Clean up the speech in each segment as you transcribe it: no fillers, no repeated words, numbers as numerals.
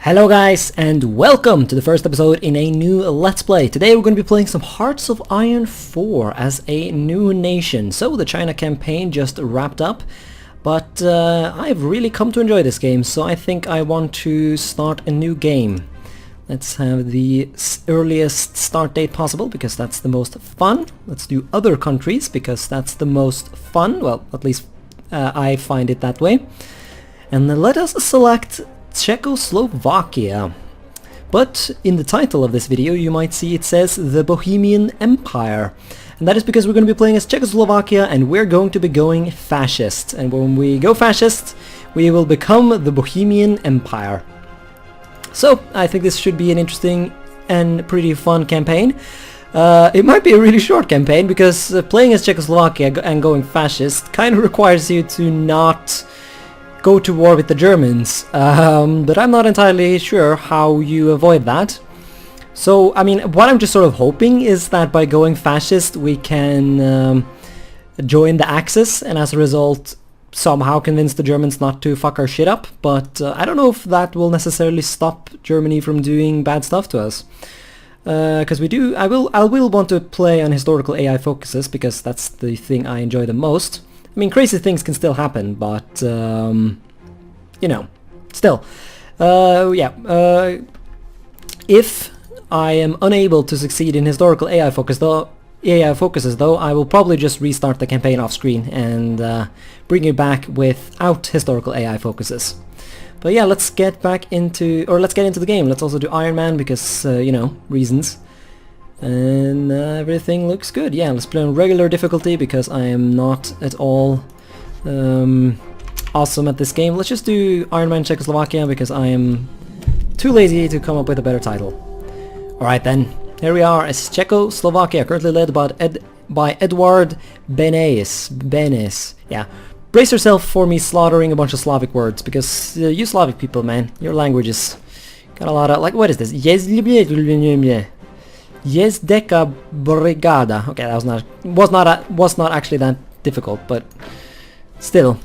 Hello guys, and welcome to the first episode in a new Let's Play. Today we're going to be playing some Hearts of Iron 4 as a new nation. So the China campaign just wrapped up, but I've really come to enjoy this game, so I think I want to start a new game. Let's have the earliest start date possible, because that's the most fun. Let's do other countries, because that's the most fun. Well, at least I find it that way. And then let us select Czechoslovakia. But in the title of this video you might see it says the Bohemian Empire, and that is because we're going to be playing as Czechoslovakia and we're going to be going fascist, and when we go fascist we will become the Bohemian Empire. So I think this should be an interesting and pretty fun campaign. It might be a really short campaign because playing as Czechoslovakia and going fascist kind of requires you to not go to war with the Germans, but I'm not entirely sure how you avoid that. So, I mean, what I'm just sort of hoping is that by going fascist we can join the Axis and as a result somehow convince the Germans not to fuck our shit up, but I don't know if that will necessarily stop Germany from doing bad stuff to us. Because I will want to play on historical AI focuses, because that's the thing I enjoy the most. I mean, crazy things can still happen, but, you know, still. If I am unable to succeed in historical AI focuses though, I will probably just restart the campaign off screen and bring you back without historical AI focuses. But yeah, let's get into the game. Let's also do Iron Man because, you know, reasons. And everything looks good. Yeah, let's play on regular difficulty because I am not at all awesome at this game. Let's just do Iron Man Czechoslovakia because I am too lazy to come up with a better title. Alright then, here we are as Czechoslovakia, currently led by Edward Benes. Yeah, brace yourself for me slaughtering a bunch of Slavic words, because you Slavic people, man, your language is got a lot of, like, what is this? Jezdeka Brigada. Okay, that was not actually that difficult, but still,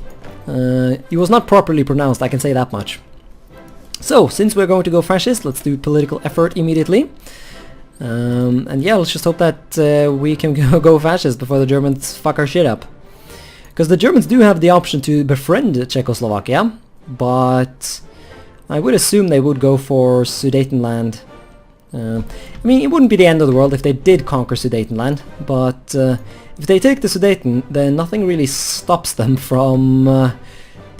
it was not properly pronounced, I can say that much. So, since we're going to go fascist, let's do political effort immediately. And yeah, let's just hope that we can go fascist before the Germans fuck our shit up. Because the Germans do have the option to befriend Czechoslovakia, but I would assume they would go for Sudetenland. I mean, it wouldn't be the end of the world if they did conquer Sudetenland, but if they take the Sudeten, then nothing really stops them from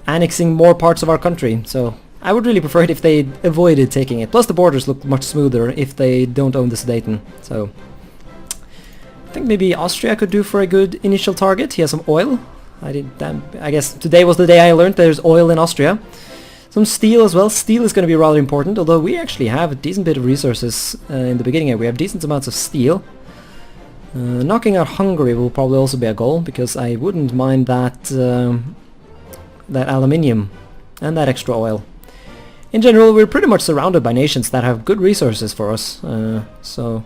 annexing more parts of our country, so I would really prefer it if they avoided taking it. Plus the borders look much smoother if they don't own the Sudeten, so I think maybe Austria could do for a good initial target. He has some oil. I guess today was the day I learned there's oil in Austria. Some steel as well. Steel is going to be rather important, although we actually have a decent bit of resources in the beginning here. We have decent amounts of steel. Knocking out Hungary will probably also be a goal, because I wouldn't mind that that aluminium and that extra oil. In general, we're pretty much surrounded by nations that have good resources for us, so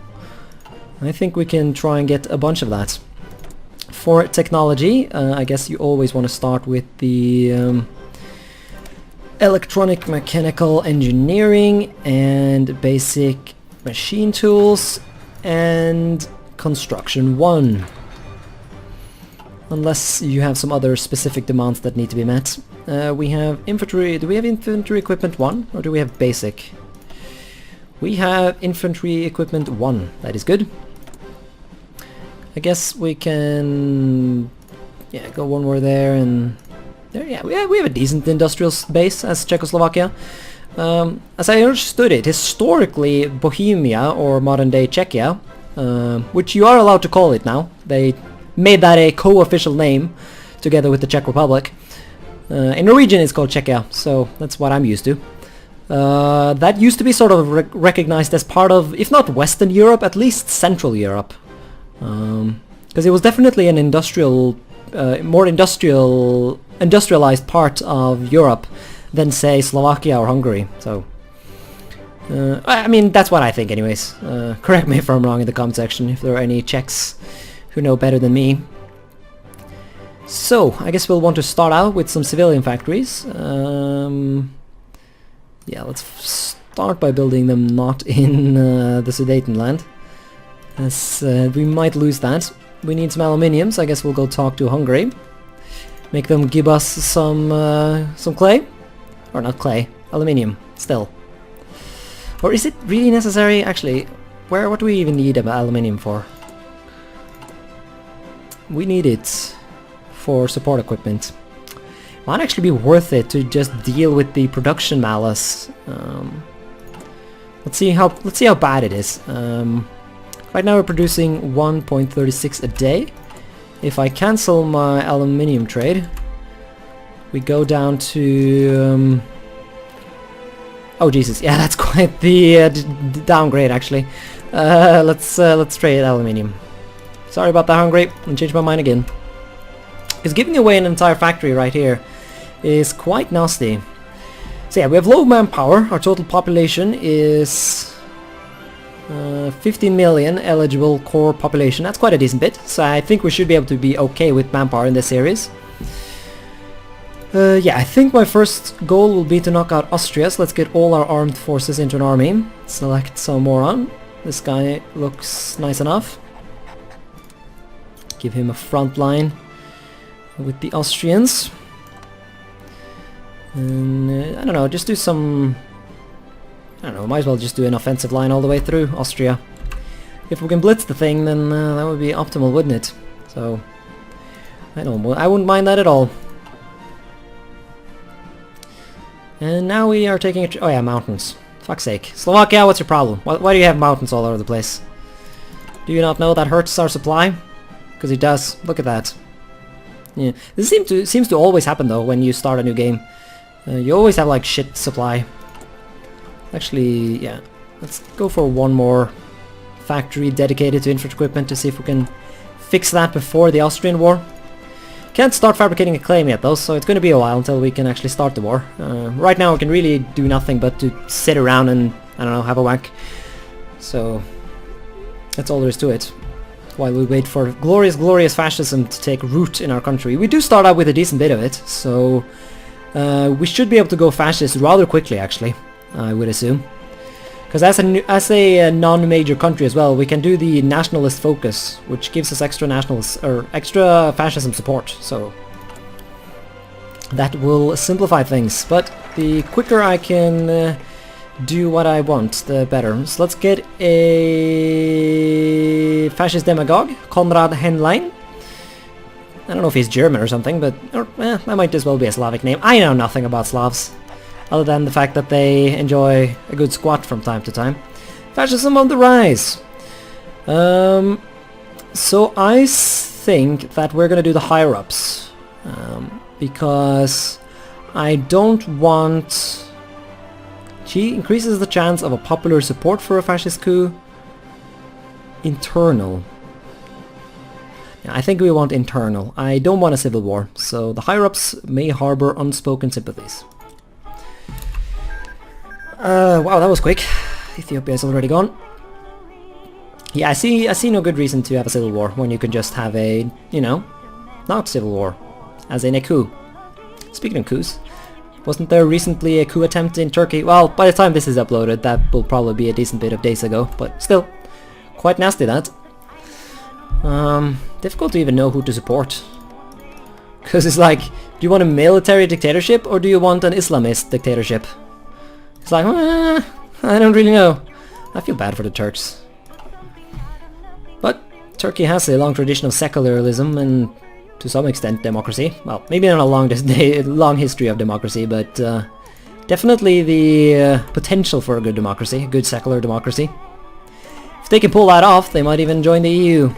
I think we can try and get a bunch of that. For technology, I guess you always want to start with the electronic mechanical engineering and basic machine tools and construction 1. Unless you have some other specific demands that need to be met. We have infantry. Do we have infantry equipment 1 or do we have basic? We have infantry equipment 1. That is good. I guess we can go one more there and there. Yeah, we have a decent industrial base as Czechoslovakia. As I understood it, historically Bohemia, or modern-day Czechia, which you are allowed to call it now, they made that a co-official name together with the Czech Republic. In Norwegian it's called Czechia, so that's what I'm used to. That used to be sort of recognized as part of, if not Western Europe, at least Central Europe. Because it was definitely an more industrialized part of Europe than, say, Slovakia or Hungary. So, I mean, that's what I think anyways. Correct me if I'm wrong in the comment section, if there are any Czechs who know better than me. So, I guess we'll want to start out with some civilian factories. Yeah, let's start by building them not in the Sudetenland, as we might lose that. We need some aluminium, so I guess we'll go talk to Hungary. Make them give us some clay? Or not clay, aluminium, still. Or is it really necessary? Actually, what do we even need aluminium for? We need it for support equipment. Might actually be worth it to just deal with the production malice. Let's see how bad it is. Right now we're producing 1.36 a day. If I cancel my aluminium trade, we go down to oh Jesus, yeah, that's quite the downgrade actually. Let's trade aluminium. Sorry about that, Hungary. I'll change my mind again. Because giving away an entire factory right here is quite nasty. So yeah, we have low manpower. Our total population is 15 million eligible core population. That's quite a decent bit. So I think we should be able to be okay with manpower in this series. Yeah, I think my first goal will be to knock out Austria. So let's get all our armed forces into an army. Select some moron. This guy looks nice enough. Give him a front line with the Austrians. And I don't know, just do some... I don't know, might as well just do an offensive line all the way through Austria. If we can blitz the thing, then that would be optimal, wouldn't it? So, I wouldn't mind that at all. And now we are taking oh yeah, mountains. Fuck's sake. Slovakia, what's your problem? Why do you have mountains all over the place? Do you not know that hurts our supply? Because it does. Look at that. Yeah, this seems to always happen though when you start a new game. You always have like shit supply. Actually, yeah. Let's go for one more factory dedicated to infantry equipment to see if we can fix that before the Austrian war. Can't start fabricating a claim yet though, so it's going to be a while until we can actually start the war. Right now we can really do nothing but to sit around and, I don't know, have a wank. So, that's all there is to it. While we wait for glorious, glorious fascism to take root in our country. We do start out with a decent bit of it, so we should be able to go fascist rather quickly, actually, I would assume. Because as a non-major country as well, we can do the nationalist focus, which gives us extra nationalist or extra fascism support. So that will simplify things. But the quicker I can do what I want, the better. So let's get a fascist demagogue, Konrad Henlein. I don't know if he's German or something, but that might as well be a Slavic name. I know nothing about Slavs, other than the fact that they enjoy a good squat from time to time. Fascism on the rise. So I think that we're gonna do the higher-ups, because I don't want... She increases the chance of a popular support for a fascist coup. Internal. Yeah, I think we want internal. I don't want a civil war, so the higher-ups may harbor unspoken sympathies. Wow, that was quick. Ethiopia is already gone. Yeah, I see no good reason to have a civil war when you can just have a, you know, not civil war, as in a coup. Speaking of coups, wasn't there recently a coup attempt in Turkey? Well, by the time this is uploaded, that will probably be a decent bit of days ago, but still, quite nasty that. Difficult to even know who to support. Because it's like, do you want a military dictatorship or do you want an Islamist dictatorship? It's like, I don't really know. I feel bad for the Turks. But Turkey has a long tradition of secularism and to some extent democracy. Well, maybe not a long history of democracy, but definitely the potential for a good democracy, a good secular democracy. If they can pull that off, they might even join the EU.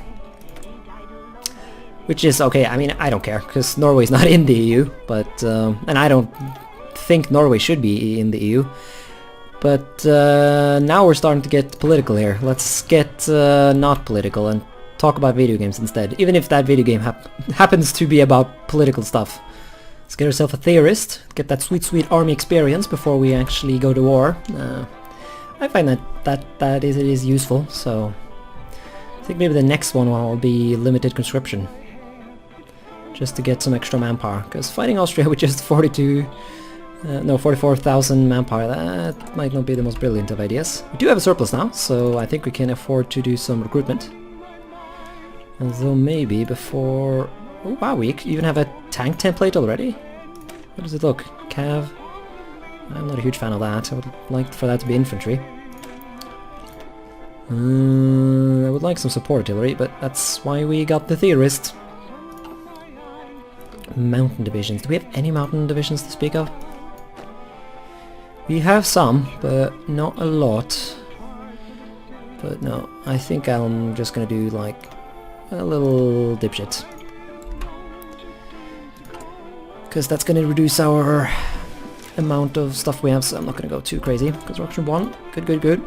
Which is okay, I mean, I don't care, because Norway's not in the EU, but, and I don't think Norway should be in the EU. But now we're starting to get political here. Let's get not political and talk about video games instead, even if that video game happens to be about political stuff. Let's get ourselves a theorist, get that sweet, sweet army experience before we actually go to war. I find that is useful, so I think maybe the next one will be limited conscription. Just to get some extra manpower, because fighting Austria with just 42 No, 44,000 manpower. That might not be the most brilliant of ideas. We do have a surplus now, so I think we can afford to do some recruitment. Although maybe before... Oh wow, we even have a tank template already? How does it look? Cav? I'm not a huge fan of that. I would like for that to be infantry. I would like some support artillery, but that's why we got the theorist. Mountain divisions. Do we have any mountain divisions to speak of? We have some, but not a lot. But no, I think I'm just gonna do like a little dipshit. Because that's gonna reduce our amount of stuff we have, so I'm not gonna go too crazy. Construction 1, good, good, good.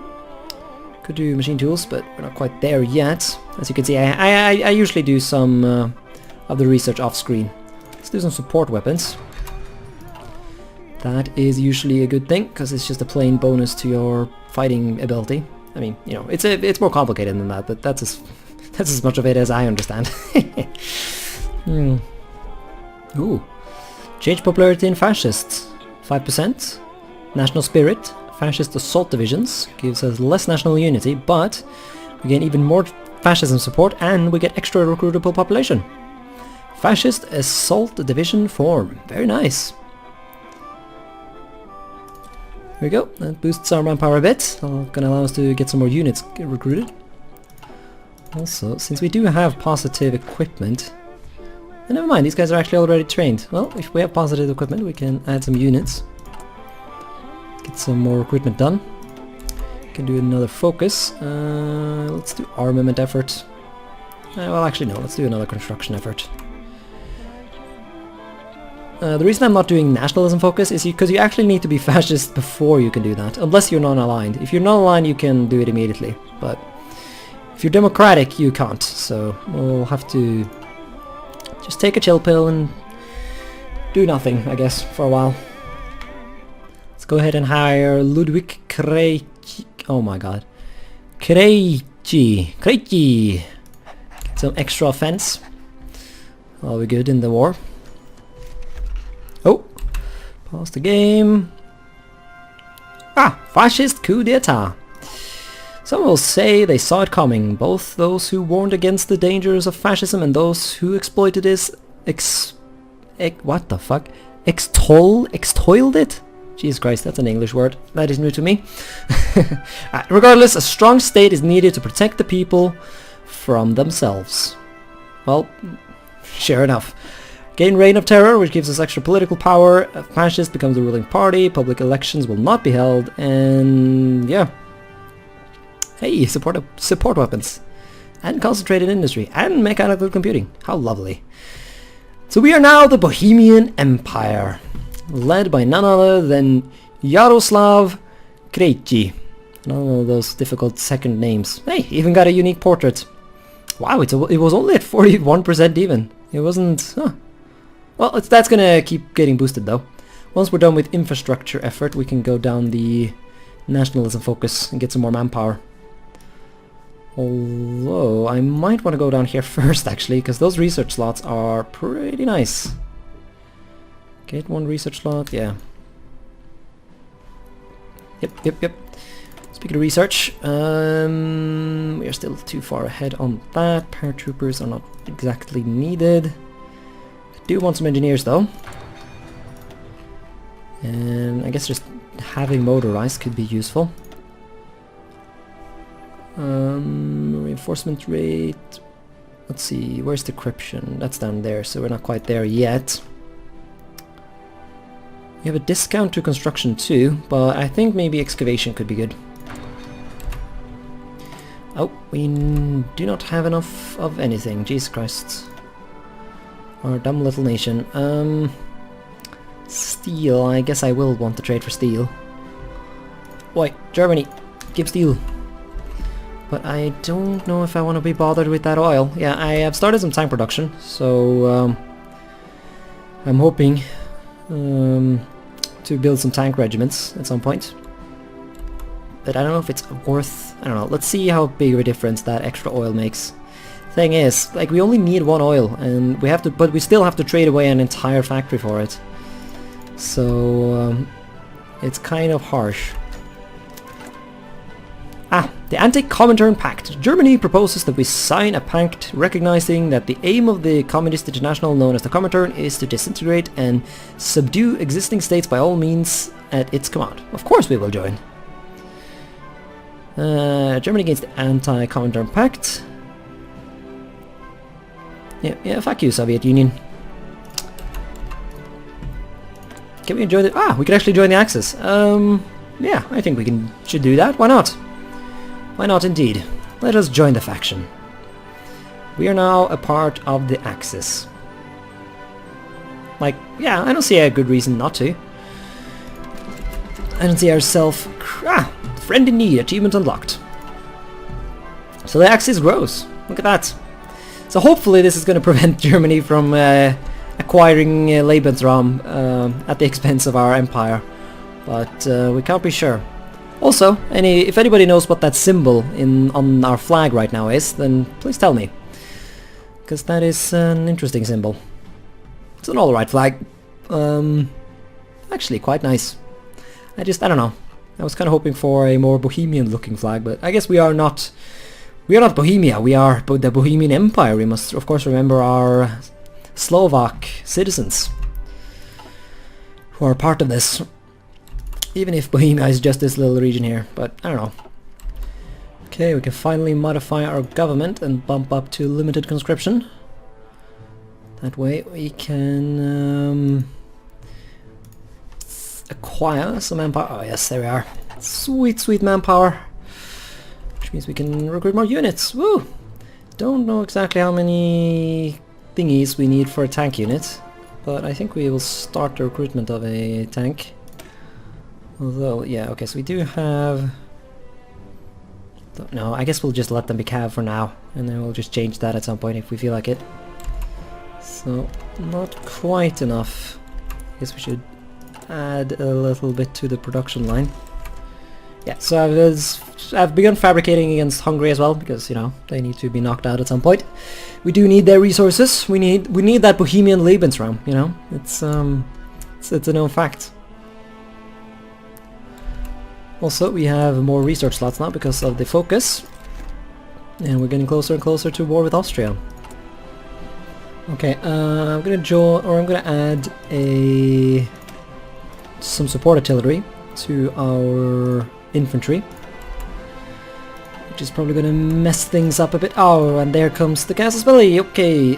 Could do machine tools, but we're not quite there yet. As you can see, I usually do some of the research off screen. Let's do some support weapons. That is usually a good thing, because it's just a plain bonus to your fighting ability. I mean, you know, it's more complicated than that, but that's as much of it as I understand. Ooh. Change popularity in fascists. 5%. National spirit. Fascist assault divisions. Gives us less national unity, but we gain even more fascism support and we get extra recruitable population. Fascist assault division form. Very nice. There we go. That boosts our manpower a bit. Gonna allow us to get some more units recruited. Also, since we do have positive equipment... And never mind, these guys are actually already trained. Well, if we have positive equipment, we can add some units. Get some more recruitment done. Can do another focus. Let's do armament effort. Well, actually no, let's do another construction effort. The reason I'm not doing nationalism focus is because you actually need to be fascist before you can do that, unless you're non-aligned. If you're non-aligned, you can do it immediately, but if you're democratic, you can't. So we'll have to just take a chill pill and do nothing, I guess, for a while. Let's go ahead and hire Ludwig Krejci. Oh my god. Krejci. Get some extra offense. Are we good in the war? Oh, pause the game. Ah, fascist coup d'etat. Some will say they saw it coming, both those who warned against the dangers of fascism and those who exploited this what the fuck? Extoiled it? Jesus Christ, that's an English word. That is new to me. Regardless, a strong state is needed to protect the people from themselves. Well, sure enough. Gain reign of terror, which gives us extra political power. A fascist becomes the ruling party. Public elections will not be held, and yeah. Hey, support weapons, and concentrated industry, and mechanical computing. How lovely! So we are now the Bohemian Empire, led by none other than Jaroslav Krejci. None of those difficult second names. Hey, even got a unique portrait. Wow, it was only at 41% even. It wasn't. Huh. Well, that's gonna keep getting boosted though. Once we're done with infrastructure effort, we can go down the nationalism focus and get some more manpower. Although, I might want to go down here first actually, because those research slots are pretty nice. Get one research slot, yeah. Yep. Speaking of research, we are still too far ahead on that. Paratroopers are not exactly needed. I do want some engineers though. And I guess just having motorized could be useful. Reinforcement rate. Let's see, where's decryption? That's down there, so we're not quite there yet. We have a discount to construction too, but I think maybe excavation could be good. Oh, we do not have enough of anything. Jesus Christ. Our dumb little nation. Steel. I guess I will want to trade for steel. Wait, Germany, give steel. But I don't know if I want to be bothered with that oil. Yeah, I have started some tank production, so I'm hoping to build some tank regiments at some point. But I don't know if it's worth... I don't know. Let's see how big of a difference that extra oil makes. Thing is, like, we only need one oil, and we have to... But we still have to trade away an entire factory for it. So it's kind of harsh. The Anti-Comintern Pact. Germany proposes that we sign a pact recognizing that the aim of the Communist International known as the Comintern is to disintegrate and subdue existing states by all means at its command. Of course we will join. Germany against the Anti-Comintern Pact. Yeah, fuck you, Soviet Union. Can we join the... we could actually join the Axis. Yeah, I think we should do that. Why not? Why not indeed? Let us join the faction. We are now a part of the Axis. Like, yeah, I don't see a good reason not to. I don't see ourselves... friend in need, achievement unlocked. So the Axis grows. Look at that. So hopefully this is going to prevent Germany from acquiring Lebensraum at the expense of our empire. But we can't be sure. Also, if anybody knows what that symbol on our flag right now is, then please tell me. Because that is an interesting symbol. It's an alright flag. Actually quite nice. I don't know. I was kind of hoping for a more Bohemian looking flag, but I guess we are not Bohemia, we are the Bohemian Empire. We must of course remember our Slovak citizens who are part of this. Even if Bohemia is just this little region here, but I don't know. Okay, we can finally modify our government and bump up to limited conscription. That way we can acquire some manpower. Oh yes, there we are. Sweet, sweet manpower. Which means we can recruit more units. Woo! Don't know exactly how many thingies we need for a tank unit, but I think we will start the recruitment of a tank. Although, yeah, okay, so we do have... No, I guess we'll just let them be cav for now, and then we'll just change that at some point if we feel like it. So, not quite enough. I guess we should add a little bit to the production line. Yeah, so I've begun fabricating against Hungary as well, because, you know, they need to be knocked out at some point. We do need their resources. We need that Bohemian Lebensraum, you know? It's a known fact. Also, we have more research slots now because of the focus, and we're getting closer and closer to war with Austria. Okay, I'm gonna add some support artillery to our infantry, which is probably gonna mess things up a bit. Oh, and there comes the Casus Belli. Okay,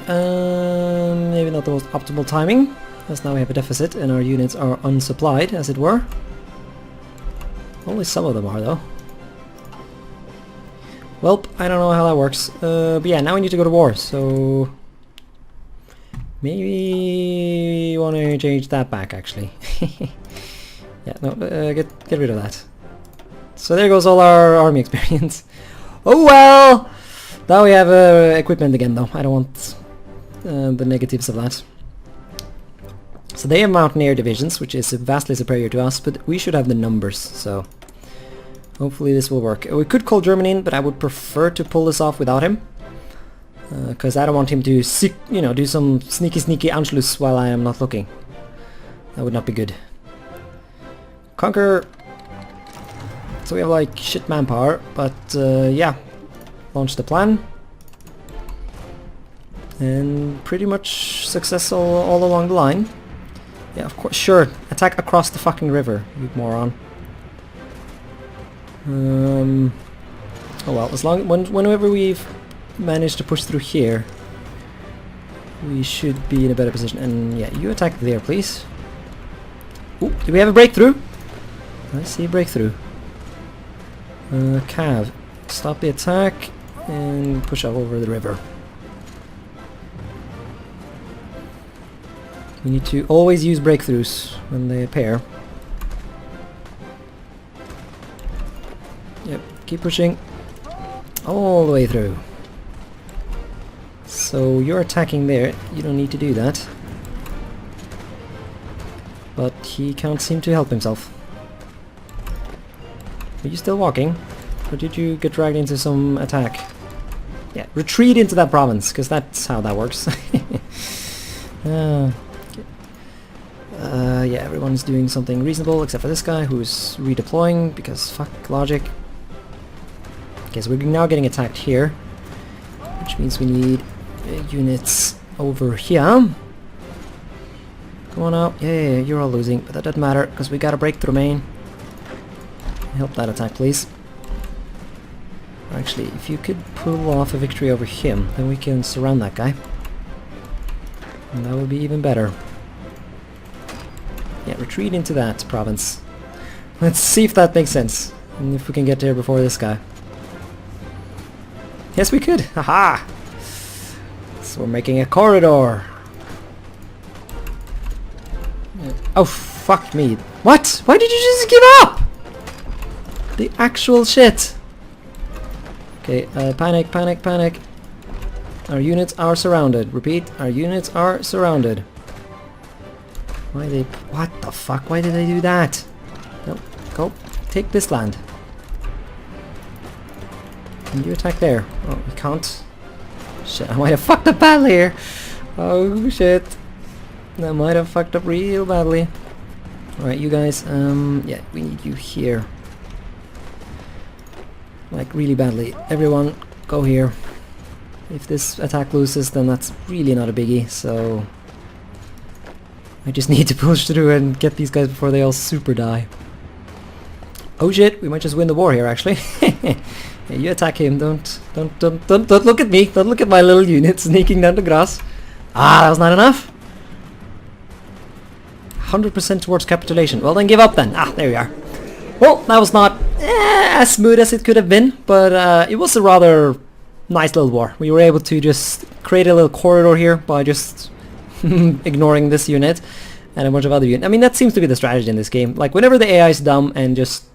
maybe not the most optimal timing, as now we have a deficit and our units are unsupplied, as it were. Only some of them are, though. Welp, I don't know how that works. But yeah, now we need to go to war, so... Maybe you want to change that back, actually. Yeah, no, get rid of that. So there goes all our army experience. Oh well! Now we have equipment again, though. I don't want the negatives of that. So they have mountaineer divisions, which is vastly superior to us, but we should have the numbers, so hopefully this will work. We could call Germany in, but I would prefer to pull this off without him, because I don't want him to, you know, do some sneaky Anschluss while I am not looking. That would not be good. Conquer. So we have like shit manpower, but yeah, launch the plan. And pretty much success all along the line. Yeah, of course, sure. Attack across the fucking river, you moron. Oh well, whenever we've managed to push through here, we should be in a better position. And yeah, you attack there, please. Ooh, do we have a breakthrough? I see a breakthrough. Cav, stop the attack and push up over the river. We need to always use breakthroughs when they appear. Yep, keep pushing all the way through. So you're attacking there, you don't need to do that. But he can't seem to help himself. Are you still walking? Or did you get dragged into some attack? Yeah, retreat into that province, because that's how that works. Yeah, everyone's doing something reasonable except for this guy who's redeploying because fuck logic. Okay, so we're now getting attacked here, which means we need units over here. Come on out. Yeah, you're all losing, but that doesn't matter because we gotta break through main. Help that attack, please. Actually, if you could pull off a victory over him, then we can surround that guy. And that would be even better. Yeah, retreat into that province. Let's see if that makes sense. And if we can get there before this guy. Yes, we could! Haha! So we're making a corridor. Oh, fuck me. What? Why did you just give up? The actual shit. Okay, panic, panic, panic. Our units are surrounded. Repeat, our units are surrounded. Why they... What the fuck? Why did they do that? No, go. Take this land. Can you attack there? Oh, we can't. Shit, I might have fucked up badly here. Oh, shit. That might have fucked up real badly. Alright, you guys, yeah, we need you here. Like, really badly. Everyone, go here. If this attack loses, then that's really not a biggie, so... I just need to push through and get these guys before they all super die. Oh shit, we might just win the war here, actually. Yeah, you attack him, don't look at me, don't look at my little unit sneaking down the grass. Ah, that was not enough. 100% towards capitulation. Well then give up then. Ah, there we are. Well, that was not as smooth as it could have been, but it was a rather nice little war. We were able to just create a little corridor here by just ignoring this unit and a bunch of other units. I mean, that seems to be the strategy in this game. Like, whenever the AI is dumb and just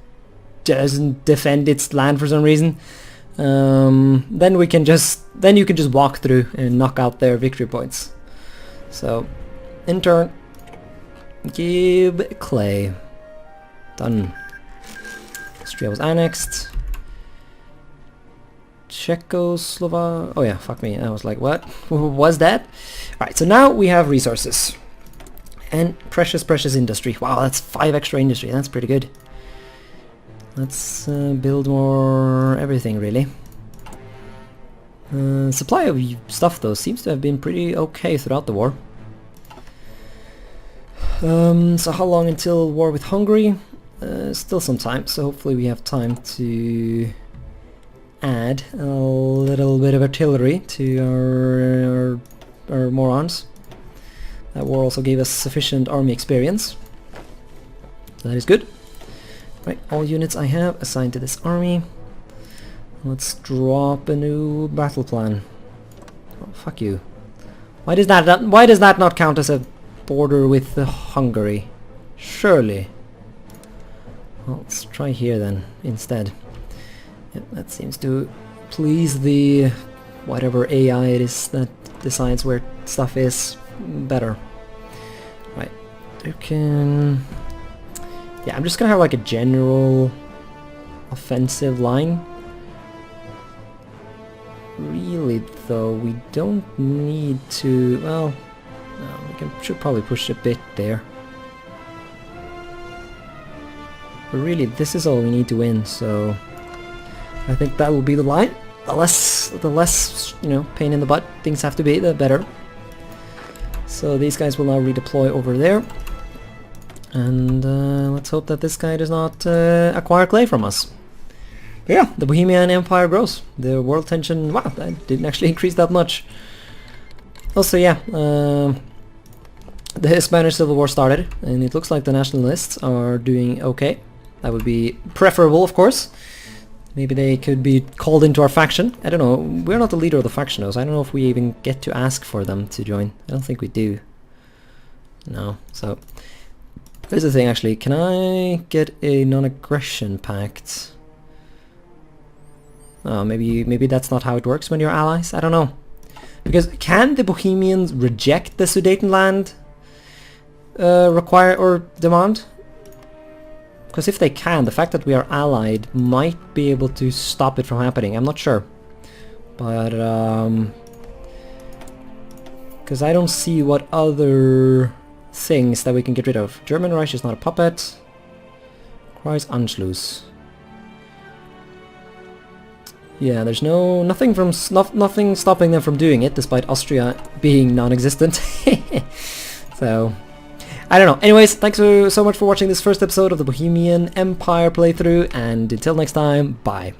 doesn't defend its land for some reason, then you can just walk through and knock out their victory points. So, in turn, give clay. Done. Austria was annexed. Czechoslovakia. Oh yeah, fuck me. I was like, what? Was that? Alright, so now we have resources. And precious industry. Wow, that's 5 extra industry. That's pretty good. Let's build more everything, really. Supply of stuff, though, seems to have been pretty okay throughout the war. So how long until war with Hungary? Still some time, so hopefully we have time to add a little bit of artillery to our morons. That war also gave us sufficient army experience. So that is good. Right, all units I have assigned to this army. Let's drop a new battle plan. Oh, fuck you. Why does that not count as a border with Hungary? Surely. Well, let's try here then instead. Yep, that seems to please the whatever AI it is that decides where stuff is better. Right, you can... Yeah, I'm just gonna have like a general offensive line. Really though, we don't need to... Well, no, we should probably push a bit there. But really, this is all we need to win, so... I think that will be the line. The less, you know, pain in the butt things have to be, the better. So these guys will now redeploy over there. And let's hope that this guy does not acquire clay from us. But yeah, the Bohemian Empire grows. The world tension, wow, that didn't actually increase that much. Also, yeah, the Spanish Civil War started, and it looks like the nationalists are doing okay. That would be preferable, of course. Maybe they could be called into our faction. I don't know. We're not the leader of the faction, though, so I don't know if we even get to ask for them to join. I don't think we do. No, so... Here's the thing, actually. Can I get a non-aggression pact? Oh, maybe that's not how it works when you're allies? I don't know. Because can the Bohemians reject the Sudetenland require or demand? Because if they can, the fact that we are allied might be able to stop it from happening. I'm not sure. But, because I don't see what other things that we can get rid of. German Reich is not a puppet. Kreis Anschluss. Yeah, there's nothing stopping them from doing it, despite Austria being non-existent. So, I don't know. Anyways, thanks so much for watching this first episode of the Bohemian Empire playthrough, and until next time, bye.